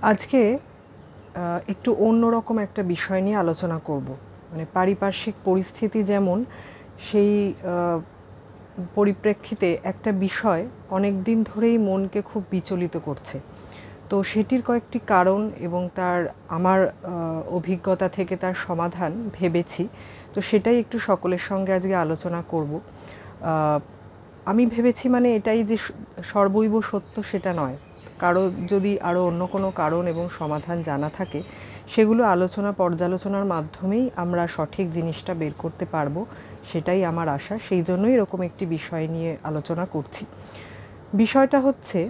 আজকে একটু অন্যরকম একটা বিষয় নিয়ে আলোচনা করব। মানে পারিপার্শ্বিক পরিস্থিতি যেমন, সেই পরিপ্রেক্ষিতে একটা বিষয় অনেক দিন ধরেই মনকে খুব বিচলিত করছে। তো সেটির কয়েকটি কারণ এবং আমার অভিজ্ঞতা থেকে তার সমাধান ভেবেছি। তো সেটাই একটু সকলের সঙ্গে আজকে আলোচনা করব। আমি ভেবেছি মানে এটাই যে সর্বৈব সত্য সেটা নয়, কারো যদি আরও অন্য কোনো কারণ এবং সমাধান জানা থাকে সেগুলো আলোচনা পর্যালোচনার মাধ্যমেই আমরা সঠিক জিনিসটা বের করতে পারবো, সেটাই আমার আশা। সেই জন্যই এরকম একটি বিষয় নিয়ে আলোচনা করছি। বিষয়টা হচ্ছে,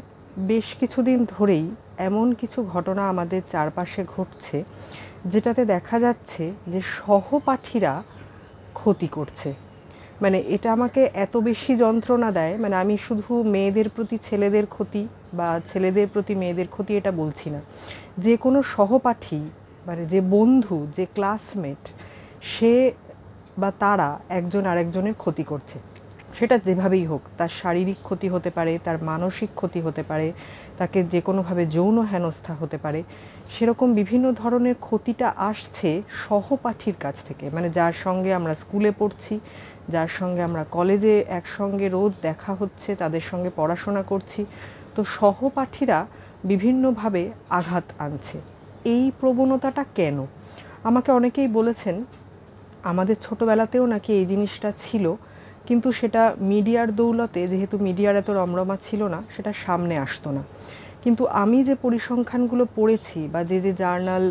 বেশ কিছুদিন ধরেই এমন কিছু ঘটনা আমাদের চারপাশে ঘটছে যেটাতে দেখা যাচ্ছে যে সহপাঠীরা ক্ষতি করছে। মানে এটা আমাকে এত বেশি যন্ত্রণা দেয়, মানে আমি শুধু মেয়েদের প্রতি ছেলেদের ক্ষতি বা ছেলেদের প্রতি মেয়েদের ক্ষতি এটা বলছি না, যে কোনো সহপাঠী, মানে যে বন্ধু, যে ক্লাসমেট, সে বা তারা একজন আরেকজনের ক্ষতি করছে। সেটা যেভাবেই হোক, তার শারীরিক ক্ষতি হতে পারে, তার মানসিক ক্ষতি হতে পারে, তাকে যে কোনোভাবে যৌন হেনস্থা হতে পারে। সেরকম বিভিন্ন ধরনের ক্ষতিটা আসছে সহপাঠীর কাছ থেকে, মানে যার সঙ্গে আমরা স্কুলে পড়ছি, যার সঙ্গে আমরা কলেজে একসঙ্গে রোজ দেখা হচ্ছে, তাদের সঙ্গে পড়াশোনা করছি। তো সহপাঠীরা বিভিন্নভাবে আঘাত আনছে। এই প্রবণতাটা কেন? আমাকে অনেকেই বলেছেন আমাদের ছোটোবেলাতেও নাকি এই জিনিসটা ছিল, কিন্তু সেটা মিডিয়ার দৌলতে, যেহেতু মিডিয়ার এত রমরমা ছিল না, সেটা সামনে আসতো না। কিন্তু আমি যে পরিসংখ্যানগুলো পড়েছি বা যে যে জার্নাল,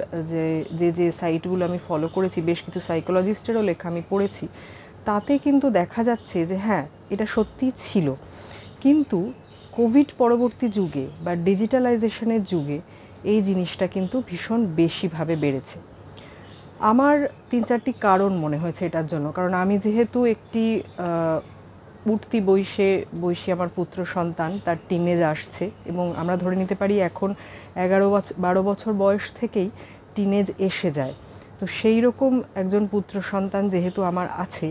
যে সাইটগুলো আমি ফলো করেছি, বেশ কিছু সাইকোলজিস্টেরও লেখা আমি পড়েছি, তাতে কিন্তু দেখা যাচ্ছে যে হ্যাঁ, এটা সত্যিই ছিল। কিন্তু কোভিড পরবর্তী যুগে বা ডিজিটালাইজেশনের যুগে এই জিনিসটা কিন্তু ভীষণ বেশিভাবে বেড়েছে। আমার ৩-৪টি কারণ মনে হয়েছে এটার জন্য। কারণ আমি যেহেতু একটি উঠতি বয়সী আমার পুত্র সন্তান, তার টিনেজ আসছে, এবং আমরা ধরে নিতে পারি এখন ১১-১২ বছর বয়স থেকেই টিনেজ এসে যায়। তো সেই রকম একজন পুত্র সন্তান যেহেতু আমার আছে,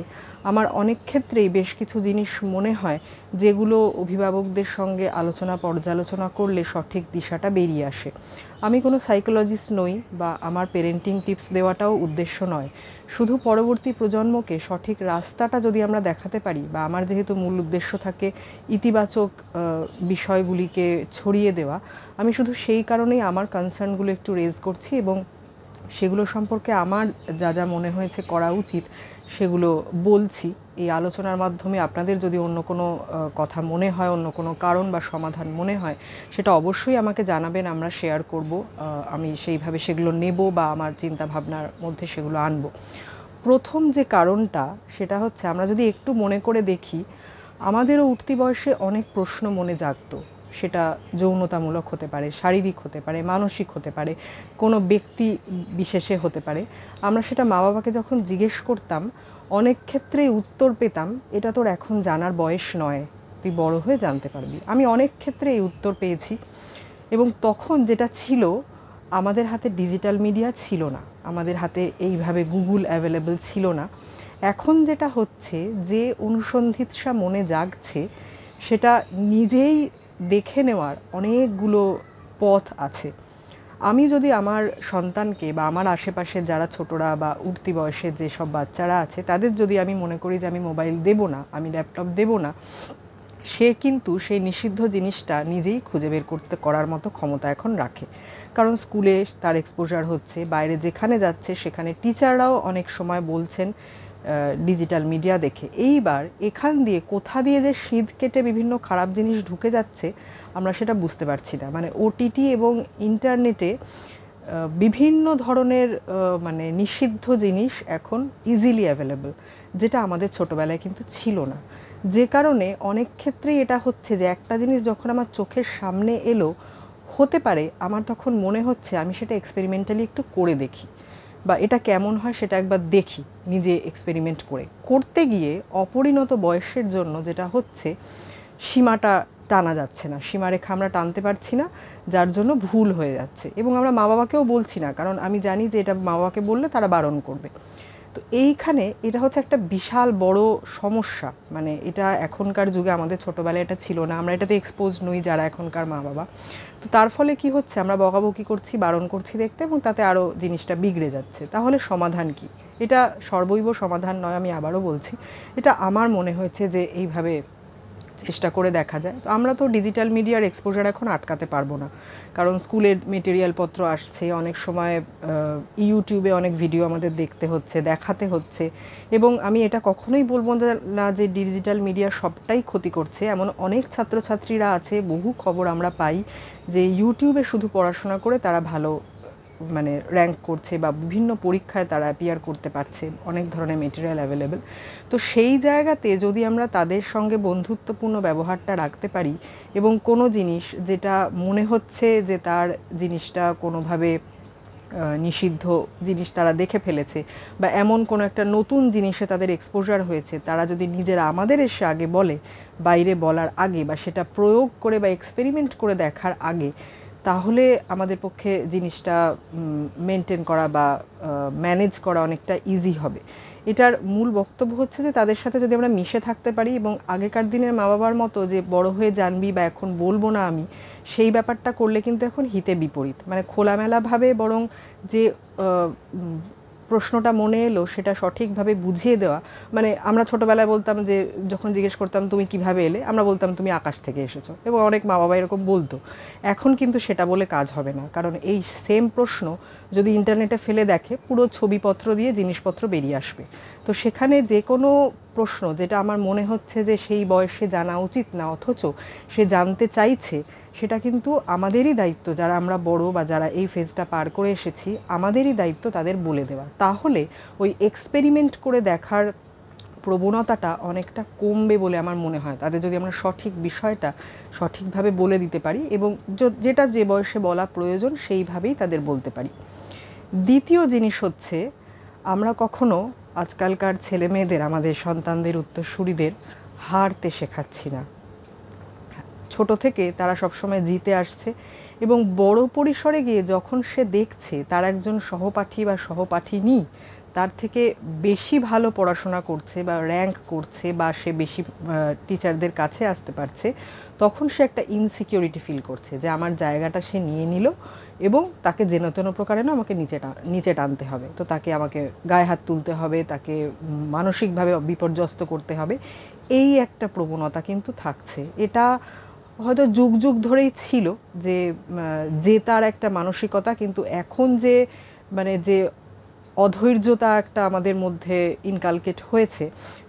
আমার অনেক ক্ষেত্রেই বেশ কিছু জিনিস মনে হয় যেগুলো অভিভাবকদের সঙ্গে আলোচনা পর্যালোচনা করলে সঠিক দিশাটা বেরিয়ে আসে। আমি কোনো সাইকোলজিস্ট নই বা আমার পেরেন্টিং টিপস দেওয়াটাও উদ্দেশ্য নয়। শুধু পরবর্তী প্রজন্মকে সঠিক রাস্তাটা যদি আমরা দেখাতে পারি, বা আমার যেহেতু মূল উদ্দেশ্য থাকে ইতিবাচক বিষয়গুলিকে ছড়িয়ে দেওয়া, আমি শুধু সেই কারণেই আমার কনসার্নগুলো একটু রেজ করছি এবং সেগুলো সম্পর্কে আমার যা যা মনে হয়েছে করা উচিত সেগুলো বলছি। এই আলোচনার মাধ্যমে আপনাদের যদি অন্য কোনো কথা মনে হয়, অন্য কোনো কারণ বা সমাধান মনে হয়, সেটা অবশ্যই আমাকে জানাবেন, আমরা শেয়ার করব। আমি সেইভাবে সেগুলো নেব বা আমার চিন্তা ভাবনার মধ্যে সেগুলো আনব। প্রথম যে কারণটা, সেটা হচ্ছে, আমরা যদি একটু মনে করে দেখি, আমাদেরও উঠতি বয়সে অনেক প্রশ্ন মনে জাগতো। সেটা যৌনতামূলক হতে পারে, শারীরিক হতে পারে, মানসিক হতে পারে, কোনো ব্যক্তি বিশেষে হতে পারে। আমরা সেটা মা বাবাকে যখন জিজ্ঞেস করতাম, অনেক ক্ষেত্রেই উত্তর পেতাম, এটা তোর এখন জানার বয়স নয়, তুই বড় হয়ে জানতে পারবি। আমি অনেক ক্ষেত্রে এই উত্তর পেয়েছি। এবং তখন যেটা ছিল, আমাদের হাতে ডিজিটাল মিডিয়া ছিল না, আমাদের হাতে এইভাবে গুগল অ্যাভেলেবল ছিল না। এখন যেটা হচ্ছে, যে অনুসন্ধিৎসা মনে জাগছে, সেটা নিজেই দেখে নেওয়ার অনেকগুলো পথ আছে। আমি যদি আমার সন্তানকে বা আমার আশেপাশের যারা ছোটরা বা উঠতি বয়সের যেসব বাচ্চারা আছে, তাদের যদি আমি মনে করি যে আমি মোবাইল দেব না, আমি ল্যাপটপ দেব না, সে কিন্তু সেই নিষিদ্ধ জিনিসটা নিজেই খুঁজে বের করার মতো ক্ষমতা এখন রাখে। কারণ স্কুলে তার এক্সপোজার হচ্ছে, বাইরে যেখানে যাচ্ছে সেখানে টিচাররাও অনেক সময় বলছেন ডিজিটাল মিডিয়া দেখে। এইবার এখান দিয়ে কোথা দিয়ে যে সিঁধ কেটে বিভিন্ন খারাপ জিনিস ঢুকে যাচ্ছে আমরা সেটা বুঝতে পারছি না। মানে ওটিটি এবং ইন্টারনেটে বিভিন্ন ধরনের মানে নিষিদ্ধ জিনিস এখন ইজিলি অ্যাভেলেবল, যেটা আমাদের ছোটোবেলায় কিন্তু ছিল না। যে কারণে অনেক ক্ষেত্রেই এটা হচ্ছে যে একটা জিনিস যখন আমার চোখের সামনে এলো, হতে পারে আমার তখন মনে হচ্ছে আমি সেটা এক্সপেরিমেন্টালি একটু করে দেখি, বা এটা কেমন হয় সেটা একবার দেখি নিজে এক্সপেরিমেন্ট করে। করতে গিয়ে অপরিণত বয়সের জন্য যেটা হচ্ছে, সীমাটা টানা যাচ্ছে না, সীমারেখা আমরা টানতে পারছি না, যার জন্য ভুল হয়ে যাচ্ছে। এবং আমরা মা বাবাকেও বলছি না, কারণ আমি জানি যে এটা মা বাবাকে বললে তারা বারণ করবে। তো তো এইখানে এটা হচ্ছে একটা বিশাল বড় সমস্যা। মানে এটা এখনকার যুগে, আমাদের ছোটোবেলায় এটা ছিল না, আমরা এটাতে এক্সপোজ নই যারা এখনকার মা বাবা। তো তার ফলে কি হচ্ছে, আমরা বকাবকি করছি, বারণ করছি দেখতে, এবং তাতে আরও জিনিসটা বিগড়ে যাচ্ছে। তাহলে সমাধান কি? এটা সর্বৈব সমাধান নয়, আমি আবারও বলছি। এটা আমার মনে হয়েছে যে এইভাবে চেষ্টা করে দেখা যায়। তো আমরা তো ডিজিটাল মিডিয়ার এক্সপোজার এখন আটকাতে পারবো না, কারণ স্কুলের মেটেরিয়ালপত্র আসছে, অনেক সময় ইউটিউবে অনেক ভিডিও আমাদের দেখতে হচ্ছে, দেখাতে হচ্ছে। এবং আমি এটা কখনোই বলবো না যে ডিজিটাল মিডিয়া সবটাই ক্ষতি করছে। এমন অনেক ছাত্রছাত্রীরা আছে, বহু খবর আমরা পাই যে ইউটিউবে শুধু পড়াশোনা করে তারা ভালো মানে র্যাঙ্ক করছে বা বিভিন্ন পরীক্ষায় তারা অ্যাপিয়ার করতে পারছে, অনেক ধরনের মেটেরিয়াল অ্যাভেলেবেল। তো সেই জায়গাতে যদি আমরা তাদের সঙ্গে বন্ধুত্বপূর্ণ ব্যবহারটা রাখতে পারি, এবং কোনো জিনিস যেটা মনে হচ্ছে যে তার জিনিসটা কোনোভাবে নিষিদ্ধ জিনিস তারা দেখে ফেলেছে, বা এমন কোনো একটা নতুন জিনিসে তাদের এক্সপোজার হয়েছে, তারা যদি নিজেরা আমাদের এসে আগে বলে, বাইরে বলার আগে, বা সেটা প্রয়োগ করে বা এক্সপেরিমেন্ট করে দেখার আগে, তাহলে আমাদের পক্ষে জিনিসটা মেনটেন করা বা ম্যানেজ করা অনেকটা ইজি হবে। এটার মূল বক্তব্য হচ্ছে যে তাদের সাথে যদি আমরা মিশে থাকতে পারি, এবং আগেকার দিনের মা বাবার মতো যে বড় হয়ে জানবি বা এখন বলবো না আমি, সেই ব্যাপারটা করলে কিন্তু এখন হিতে বিপরীত। মানে খোলামেলাভাবে বরং যে প্রশ্নটা মনে এলো সেটা সঠিকভাবে বুঝিয়ে দেওয়া। মানে আমরা ছোটোবেলায় বলতাম যে, যখন জিজ্ঞেস করতাম তুমি কিভাবে এলে, আমরা বলতাম তুমি আকাশ থেকে এসেছো, এবং অনেক মা বাবা এরকম বলতো। এখন কিন্তু সেটা বলে কাজ হবে না, কারণ এই সেম প্রশ্ন যদি ইন্টারনেটে ফেলে দেখে, পুরো ছবিপত্র দিয়ে জিনিসপত্র বেরিয়ে আসবে। তো সেখানে যে কোনো প্রশ্ন যেটা আমার মনে হচ্ছে যে সেই বয়সে জানা উচিত না, অথচ সে জানতে চাইছে, সেটা কিন্তু আমাদেরই দায়িত্ব, যারা আমরা বড় বা যারা এই ফেজটা পার করে এসেছি, আমাদেরই দায়িত্ব তাদের বলে দেওয়া। তাহলে ওই এক্সপেরিমেন্ট করে দেখার প্রবণতাটা অনেকটা কমবে বলে আমার মনে হয়, তাদের যদি আমরা সঠিক বিষয়টা সঠিকভাবে বলে দিতে পারি, এবং যেটা যে বয়সে বলা প্রয়োজন সেইভাবেই তাদের বলতে পারি। দ্বিতীয় জিনিস হচ্ছে, আমরা কখনো আজকালকার ছেলে মেয়েদের, আমাদের সন্তানদের, উত্তরসূরিদের হারতে শেখাচ্ছি না। ছোট থেকে তারা সবসময় জিতে আসছে, এবং বড় পরিসরে গিয়ে যখন সে দেখছে তার একজন সহপাঠী বা সহপাঠিনী তার থেকে বেশি ভালো পড়াশোনা করছে বা র্যাঙ্ক করছে, বা সে বেশি টিচারদের কাছে আসতে পারছে, তখন সে একটা ইনসিকিউরিটি ফিল করছে যে আমার জায়গাটা সে নিয়ে নিল, এবং তাকে যেন তেন প্রকারে না আমাকে নিচে টানতে হবে। তো তাকে আমাকে গায়ে হাত তুলতে হবে, তাকে মানসিকভাবে বিপর্যস্ত করতে হবে। এই একটা প্রবণতা কিন্তু থাকছে। এটা হয়তো যুগ যুগ ধরেই ছিল যে তার একটা মানসিকতা, কিন্তু এখন যে মানে যে অধৈর্যতা একটা আমাদের মধ্যে ইনকালকেট হয়েছে,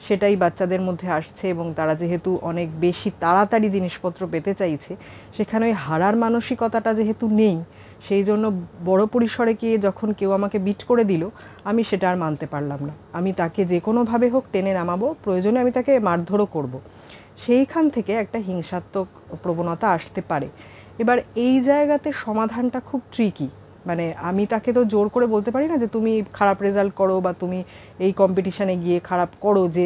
সেটাই বাচ্চাদের মধ্যে আসছে। এবং তারা যেহেতু অনেক বেশি তাড়াতাড়ি জিনিসপত্র পেতে চাইছে, সেখানে ওই হারার মানসিকতাটা যেহেতু নেই, সেই জন্য বড় পরিসরে গিয়ে যখন কেউ আমাকে বিট করে দিল, আমি সেটা আর মানতে পারলাম না, আমি তাকে যে কোনোভাবে হোক টেনে নামাবো, প্রয়োজনে আমি তাকে মারধরও করব। সেইখান থেকে একটা হিংসাত্মক প্রবণতা আসতে পারে। এবার এই জায়গাতে সমাধানটা খুব ট্রিকি। মানে আমি তাকে তো জোর করে বলতে পারি না যে তুমি খারাপ রেজাল্ট করো, বা তুমি এই কম্পিটিশানে গিয়ে খারাপ করো, যে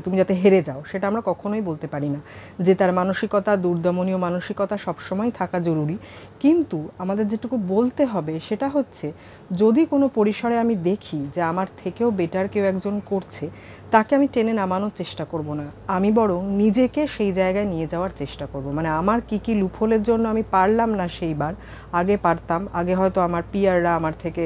তুমি যাতে হেরে যাও, সেটা আমরা কখনোই বলতে পারি না। যে তার মানসিকতা, দুর্দমনীয় মানসিকতা সবসময় থাকা জরুরি। কিন্তু আমাদের যেটুকু বলতে হবে সেটা হচ্ছে, যদি কোনো পরিসরে আমি দেখি যে আমার থেকেও বেটার কেউ একজন করছে, তাকে আমি টেনে নামানোর চেষ্টা করব না, আমি বরং নিজেকে সেই জায়গায় নিয়ে যাওয়ার চেষ্টা করব। মানে আমার কী লুফলের জন্য আমি পারলাম না সেইবার, আগে পারতাম, আগে হয়তো আমার পিয়াররা আমার থেকে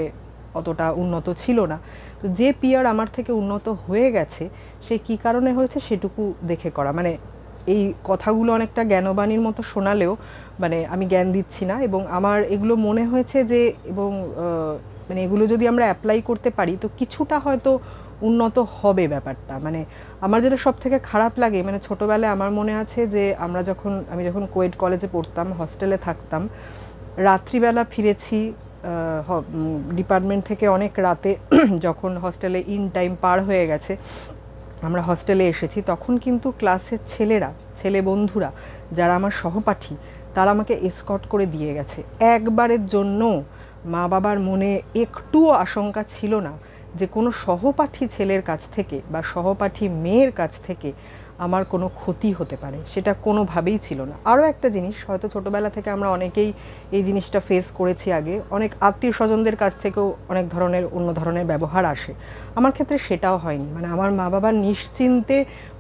অতটা উন্নত ছিল না, তো যে পিয়ার আমার থেকে উন্নত হয়ে গেছে সে কী কারণে হয়েছে সেটুকু দেখে করা। মানে এই কথাগুলো অনেকটা জ্ঞানবাণীর মতো শোনালেও মানে আমি জ্ঞান দিচ্ছি না, এবং আমার এগুলো মনে হয়েছে যে, এবং মানে এগুলো যদি আমরা অ্যাপ্লাই করতে পারি তো কিছুটা হয়তো উন্নত হবে ব্যাপারটা। মানে আমার যেটা সব থেকে খারাপ লাগে, মানে ছোটোবেলায় আমার মনে আছে যে আমি যখন কোয়েড কলেজে পড়তাম, হস্টেলে থাকতাম, রাত্রিবেলা ফিরেছি ডিপার্টমেন্ট থেকে অনেক রাতে, যখন হস্টেলে ইন টাইম পার হয়ে গেছে, আমরা হস্টেলে এসেছি, তখন কিন্তু ক্লাসের ছেলে বন্ধুরা যারা আমার সহপাঠী, তারা আমাকে এসকর্ট করে দিয়ে গেছে। একবারের জন্য মা বাবার মনে একটুও আশঙ্কা ছিল না যে কোনো সহপাঠী ছেলের কাছ থেকে বা সহপাঠী মেয়ের কাছ থেকে আমার কোনো ক্ষতি হতে পারে, সেটা কোনোভাবেই ছিল না। আরও একটা জিনিস, হয়তো ছোটোবেলা থেকে আমরা অনেকেই এই জিনিসটা ফেস করেছি আগে, অনেক আত্মীয় স্বজনদের কাছ থেকেও অনেক ধরনের অন্য ধরনের ব্যবহার আসে। আমার ক্ষেত্রে সেটাও হয়নি, মানে আমার মা বাবা নিশ্চিন্তে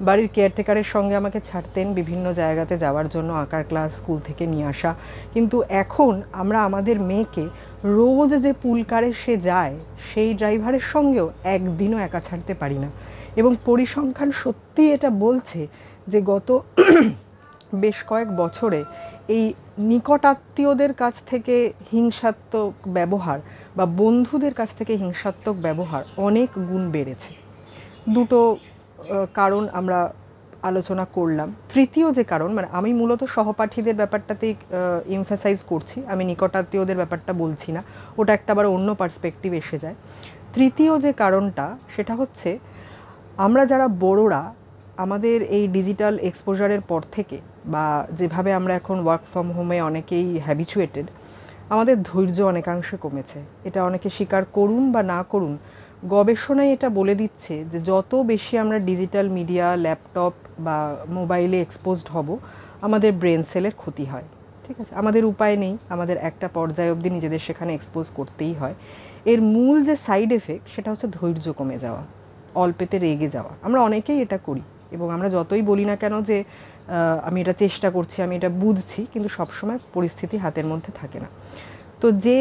বাড়ির কেয়ারটেকারের সঙ্গে আমাকে ছাড়তেন বিভিন্ন জায়গাতে যাওয়ার জন্য, আঁকার ক্লাস, স্কুল থেকে নিয়ে আসা। কিন্তু এখন আমরা আমাদের মেয়েকে রোজ যে পুলকারে সে যায়, সেই ড্রাইভারের সঙ্গেও একদিনও একা ছাড়তে পারি না। এবং পরিসংখ্যান সত্যিই এটা বলছে যে গত বেশ কয়েক বছরে এই নিকটাত্মীয়দের কাছ থেকে হিংসাত্মক ব্যবহার বা বন্ধুদের কাছ থেকে হিংসাত্মক ব্যবহার অনেক গুণ বেড়েছে। দুটো কারণ আমরা আলোচনা করলাম। তৃতীয় যে কারণ, মানে আমি মূলত সহপাঠীদের ব্যাপারটাতেই এমফাসাইজ করছি, আমি নিকটাত্মীয়দের ব্যাপারটা বলছি না, ওটা একটা আবার অন্য পার্সপেক্টিভ এসে যায়। তৃতীয় যে কারণটা সেটা হচ্ছে, আমরা যারা বড়রা আমাদের এই ডিজিটাল এক্সপোজারের পর থেকে, বা যেভাবে আমরা এখন ওয়ার্ক ফ্রম হোমে অনেকেই হ্যাবিচুয়েটেড, আমাদের ধৈর্য অনেকাংশে কমেছে। এটা অনেকে স্বীকার করুন বা না করুন, গবেষণায় এটা বলে দিচ্ছে যে যত বেশি আমরা ডিজিটাল মিডিয়া, ল্যাপটপ বা মোবাইলে এক্সপোজড হব, আমাদের ব্রেন সেলের ক্ষতি হয়। ঠিক আছে, আমাদের উপায় নেই, আমাদের একটা পর্যায় অবধি নিজেদের সেখানে এক্সপোজ করতেই হয়। এর মূল যে সাইড এফেক্ট সেটা হচ্ছে ধৈর্য কমে যাওয়া, অল্পেতে রেগে যাওয়া। আমরা অনেকেই এটা করি, এবং আমরা যতই বলি না কেন যে আমি এটা চেষ্টা করছি, আমি এটা বুঝছি, কিন্তু সবসময় পরিস্থিতি হাতের মধ্যে থাকে না। তো যে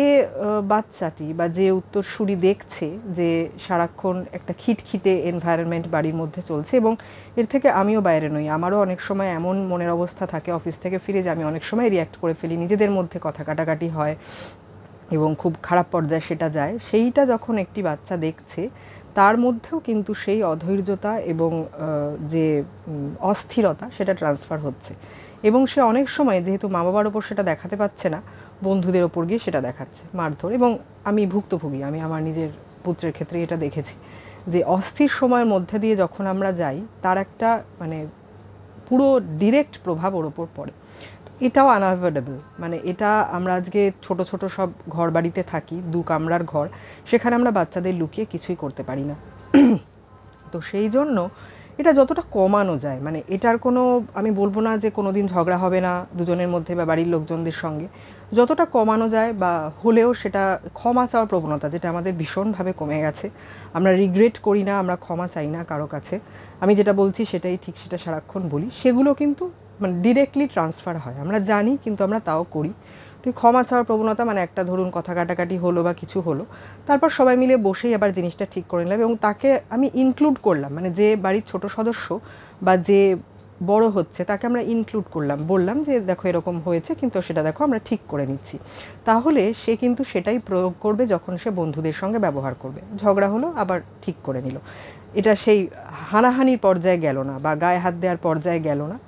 বাচ্চাটি বা যে উত্তরসূরি দেখছে যে সারাক্ষণ একটা খিটখিটে এনভায়রনমেন্ট বাড়ির মধ্যে চলছে, এবং এর থেকে আমিও বাইরে নই, আমারও অনেক সময় এমন মনের অবস্থা থাকে অফিস থেকে ফিরে যে আমি অনেক সময় রিয়্যাক্ট করে ফেলি, নিজেদের মধ্যে কথা কাটাকাটি হয় এবং খুব খারাপ পর্যায়ে সেটা যায়। সেইটা যখন একটি বাচ্চা দেখছে, তার মধ্যেও কিন্তু সেই অধৈর্যতা এবং যে অস্থিরতা সেটা ট্রান্সফার হচ্ছে, এবং সে অনেক সময় যেহেতু মা বাবার ওপর সেটা দেখাতে পারছে না, বন্ধুদের ওপর গিয়ে সেটা দেখাচ্ছে, মারধর। এবং আমি ভুক্তভোগী, আমি আমার নিজের পুত্রের ক্ষেত্রে এটা দেখেছি যে অস্থির সময়ের মধ্যে দিয়ে যখন আমরা যাই, তার একটা মানে পুরো ডিরেক্ট প্রভাব ওর ওপর পড়ে। এটাও আনঅ্যাভয়েডেবল, মানে এটা আমরা আজকে ছোট ছোট সব ঘর বাড়িতে থাকি, 2 কামরার ঘর, সেখানে আমরা বাচ্চাদের লুকিয়ে কিছুই করতে পারি না। তো সেই জন্য এটা যতটা কমানো যায়, মানে এটার কোনো, আমি বলবো না যে কোনো দিন ঝগড়া হবে না দুজনের মধ্যে বা বাড়ির লোকজনদের সঙ্গে, যতটা কমানো যায়, বা হলেও সেটা ক্ষমা চাওয়ার প্রবণতা যেটা আমাদের ভীষণভাবে কমে গেছে। আমরা রিগ্রেট করি না, আমরা ক্ষমা চাই না কারো কাছে, আমি যেটা বলছি সেটাই ঠিক, সেটা সারাক্ষণ বলি, সেগুলো কিন্তু মানে ডিরেক্টলি ট্রান্সফার হয়, আমরা জানি কিন্তু আমরা তাও করি। তো ক্ষমা চাওয়ার প্রবণতা মানে একটা ধরুন কথা কাটাকাটি হলো বা কিছু হলো, তারপর সবাই মিলে বসেই আবার জিনিসটা ঠিক করে নিলাম, এবং তাকে আমি ইনক্লুড করলাম, মানে যে বাড়ির ছোট সদস্য বা যে বড় হচ্ছে তাকে আমরা ইনক্লুড করলাম, বললাম যে দেখো এরকম হয়েছে, কিন্তু সেটা দেখো আমরা ঠিক করে নিচ্ছি। তাহলে সে কিন্তু সেটাই প্রয়োগ করবে যখন সে বন্ধুদের সঙ্গে ব্যবহার করবে, ঝগড়া হলো আবার ঠিক করে নিল, এটা সেই হানাহানির পর্যায়ে গেল না বা গায়ে হাত দেওয়ার পর্যায়ে গেল না।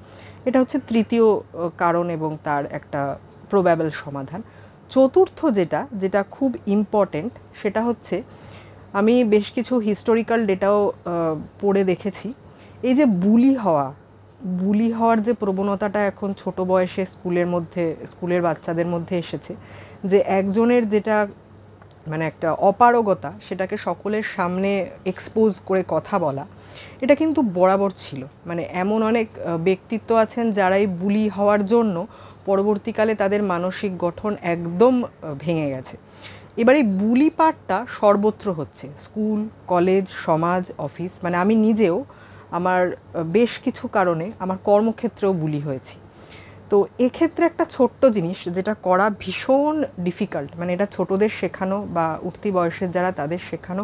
এটা হচ্ছে তৃতীয় কারণ এবং তার একটা প্রবাবল সমাধান। চতুর্থ যেটা খুব ইম্পর্টেন্ট, সেটা হচ্ছে আমি বেশ কিছু হিস্টোরিক্যাল ডেটাও পড়ে দেখেছি, এই যে বুলি হওয়ার যে প্রবণতাটা এখন ছোট বয়সে স্কুলের বাচ্চাদের মধ্যে এসেছে, যে একজনের যেটা মানে একটা অপারগতা, সেটাকে সকলের সামনে এক্সপোজ করে কথা বলা, এটা কিন্তু বরাবর ছিল। মানে এমন অনেক ব্যক্তিত্ব আছেন যারা এই বুলি হওয়ার জন্য পরবর্তীকালে তাদের মানসিক গঠন একদম ভেঙে গেছে। এবার এই বুলি পাঠটা সর্বত্র হচ্ছে, স্কুল, কলেজ, সমাজ, অফিস, মানে আমি নিজেও আমার বেশ কিছু কারণে আমার কর্মক্ষেত্রেও বুলি হয়েছি। তো এক্ষেত্রে একটা ছোট্ট জিনিস যেটা করা ভীষণ ডিফিকাল্ট, মানে এটা ছোটদের শেখানো বা উঠতি বয়সের যারা তাদের শেখানো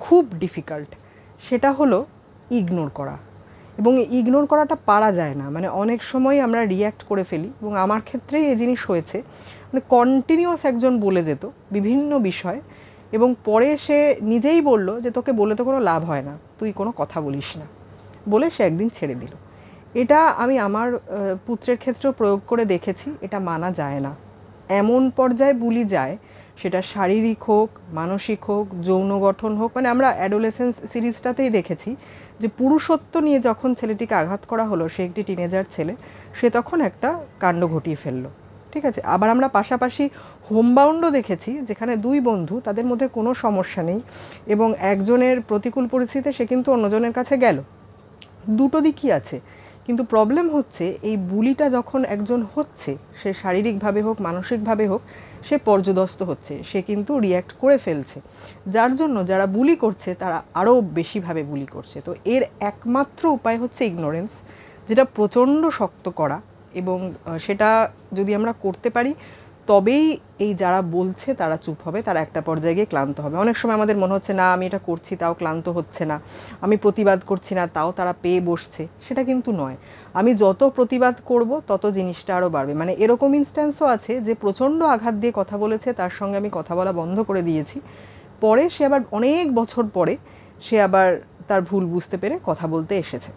খুব ডিফিকাল্ট, সেটা হলো ইগনোর করা। এবং ইগনোর করাটা পারা যায় না, মানে অনেক সময় আমরা রিয়্যাক্ট করে ফেলি, এবং আমার ক্ষেত্রেই এই জিনিস হয়েছে, মানে কন্টিনিউয়াস একজন বলে যেত বিভিন্ন বিষয়, এবং পরে সে নিজেই বলল যে তোকে বলে তো কোনো লাভ হয় না, তুই কোনো কথা বলিস না, বলে সে একদিন ছেড়ে দিল। এটা আমি আমার পুত্রের ক্ষেত্রেও প্রয়োগ করে দেখেছি, এটা মানা যায় না। এমন পর্যায়ে বুলি যায়, সেটা শারীরিক হোক, মানসিক হোক, যৌন গঠন হোক, মানে আমরা অ্যাডোলেসেন্স সিরিজটাতেই দেখেছি যে পুরুষত্ব নিয়ে যখন ছেলেটিকে আঘাত করা হলো, সে একটি টিনেজার ছেলে, সে তখন একটা কাণ্ড ঘটিয়ে ফেললো। ঠিক আছে, আবার আমরা পাশাপাশি হোমবাউন্ডও দেখেছি, যেখানে 2 বন্ধু, তাদের মধ্যে কোনো সমস্যা নেই, এবং একজনের প্রতিকূল পরিস্থিতিতে সে কিন্তু অন্যজনের কাছে গেল। দুটো দিকই আছে, কিন্তু প্রবলেম হচ্ছে এই বুলিটা যখন একজন হচ্ছে, সে শারীরিকভাবে হোক মানসিকভাবে হোক, সে পর্যদস্ত হচ্ছে, সে কিন্তু রিয়্যাক্ট করে ফেলছে, যার জন্য যারা বুলি করছে তারা আরও বেশিভাবে বুলি করছে। তো এর একমাত্র উপায় হচ্ছে ইগনোরেন্স, যেটা প্রচণ্ড শক্ত করা, এবং সেটা যদি আমরা করতে পারি তবেই এই যারা বলছে তারা চুপ হবে, তারা একটা পর্যায়ে গিয়ে ক্লান্ত হবে। অনেক সময় আমাদের মনে হচ্ছে না আমি এটা করছি তাও ক্লান্ত হচ্ছে না, আমি প্রতিবাদ করছি না তাও তারা পেয়ে বসছে, সেটা কিন্তু নয়। আমি যত প্রতিবাদ করব তত জিনিসটা আরও বাড়বে। মানে এরকম ইনস্ট্যান্সও আছে যে প্রচণ্ড আঘাত দিয়ে কথা বলেছে, তার সঙ্গে আমি কথা বলা বন্ধ করে দিয়েছি, পরে সে আবার অনেক বছর পরে সে আবার তার ভুল বুঝতে পেরে কথা বলতে এসেছে।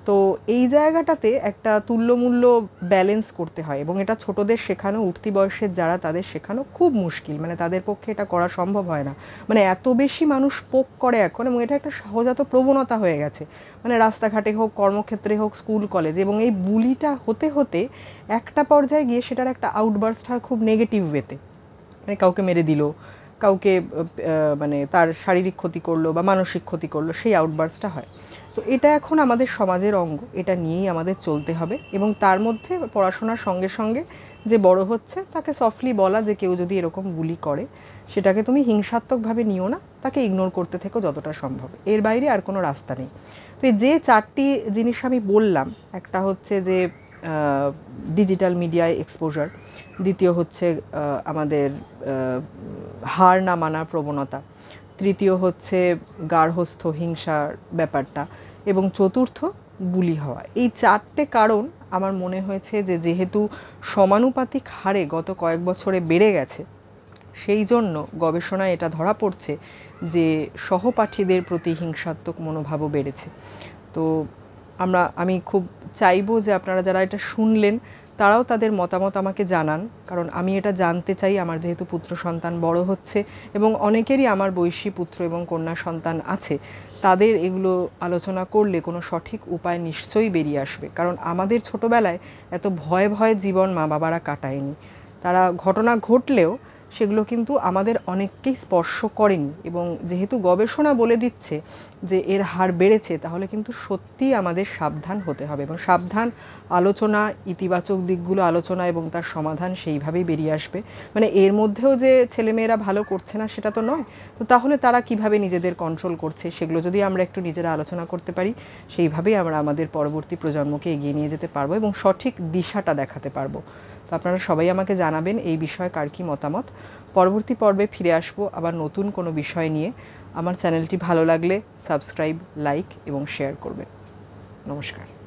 তো এই জায়গাটাতে একটা তুল্যমূল্য ব্যালেন্স করতে হয়, এবং এটা ছোটদের শেখানো, উঠতি বয়সের যারা তাদের শেখানো খুব মুশকিল, মানে তাদের পক্ষে এটা করা সম্ভব হয় না। মানে এত বেশি মানুষ পোক করে এখন, এবং এটা একটা সহজাত প্রবণতা হয়ে গেছে, মানে রাস্তাঘাটে হোক, কর্মক্ষেত্রে হোক, স্কুল কলেজ, এবং এই বুলিটা হতে হতে একটা পর্যায়ে গিয়ে সেটার একটা আউটবার্স্ট হয় খুব নেগেটিভ ওয়েতে, মানে কাউকে মেরে দিল, কাউকে মানে তার শারীরিক ক্ষতি করলো বা মানসিক ক্ষতি করলো, সেই আউটবার্স্টটা হয়। তো এটা এখন আমাদের সমাজের অঙ্গ, এটা নিয়েই আমাদের চলতে হবে, এবং তার মধ্যে পড়াশোনার সঙ্গে সঙ্গে যে বড় হচ্ছে তাকে সফটলি বলা যে কেউ যদি এরকম বুলি করে সেটাকে তুমি হিংসাত্মকভাবে নিও না, তাকে ইগনোর করতে থেকো যতটা সম্ভব, এর বাইরে আর কোনো রাস্তা নেই। তো যে 4টি জিনিস আমি বললাম, একটা হচ্ছে যে ডিজিটাল মিডিয়ায় এক্সপোজার, দ্বিতীয় হচ্ছে আমাদের হার না মানার প্রবণতা, তৃতীয় হচ্ছে গার্হস্থ্য হিংসার ব্যাপারটা, এবং চতুর্থ বুলি হওয়া। এই 4টে কারণ আমার মনে হয়েছে যে যেহেতু সমানুপাতিক হারে গত কয়েক বছরে বেড়ে গেছে, সেই জন্য গবেষণায় এটা ধরা পড়ছে যে সহপাঠীদের প্রতি হিংসাত্মক মনোভাবও বেড়েছে। তো আমি খুব চাইবো যে আপনারা যারা এটা শুনলেন তারাও তাদের মতামত আমাকে জানান, কারণ আমি এটা জানতে চাই। আমার যেহেতু পুত্র সন্তান বড় হচ্ছে, এবং অনেকেরই আমার বয়সী পুত্র এবং কন্যা সন্তান আছে, তাদের এগুলো আলোচনা করলে কোনো সঠিক উপায় নিশ্চয়ই বেরিয়ে আসবে। কারণ আমাদের ছোটোবেলায় এত ভয়ে ভয়ে জীবন মা বাবারা কাটায়নি, তারা ঘটনা ঘটলেও সেগুলো কিন্তু আমাদের অনেককেই স্পর্শ করেনি, এবং যেহেতু গবেষণা বলে দিচ্ছে যে এর হার বেড়েছে, তাহলে কিন্তু সত্যিই আমাদের সাবধান হতে হবে, এবং সাবধান আলোচনা, ইতিবাচক দিকগুলো আলোচনা এবং তার সমাধান সেইভাবেই বেরিয়ে আসবে। মানে এর মধ্যেও যে ছেলেমেয়েরা ভালো করছে না সেটা তো নয়, তো তাহলে তারা কিভাবে নিজেদের কন্ট্রোল করছে সেগুলো যদি আমরা একটু নিজেরা আলোচনা করতে পারি, সেইভাবেই আমরা আমাদের পরবর্তী প্রজন্মকে এগিয়ে নিয়ে যেতে পারবো এবং সঠিক দিশাটা দেখাতে পারবো। তো আপনারা সবাই আমাকে জানাবেন এই বিষয়ে কার কী মতামত। পরবর্তী পর্বে ফিরে আসবো আবার নতুন কোনো বিষয় নিয়ে। আমার চ্যানেলটি ভালো লাগলে সাবস্ক্রাইব, লাইক এবং শেয়ার করবেন। নমস্কার।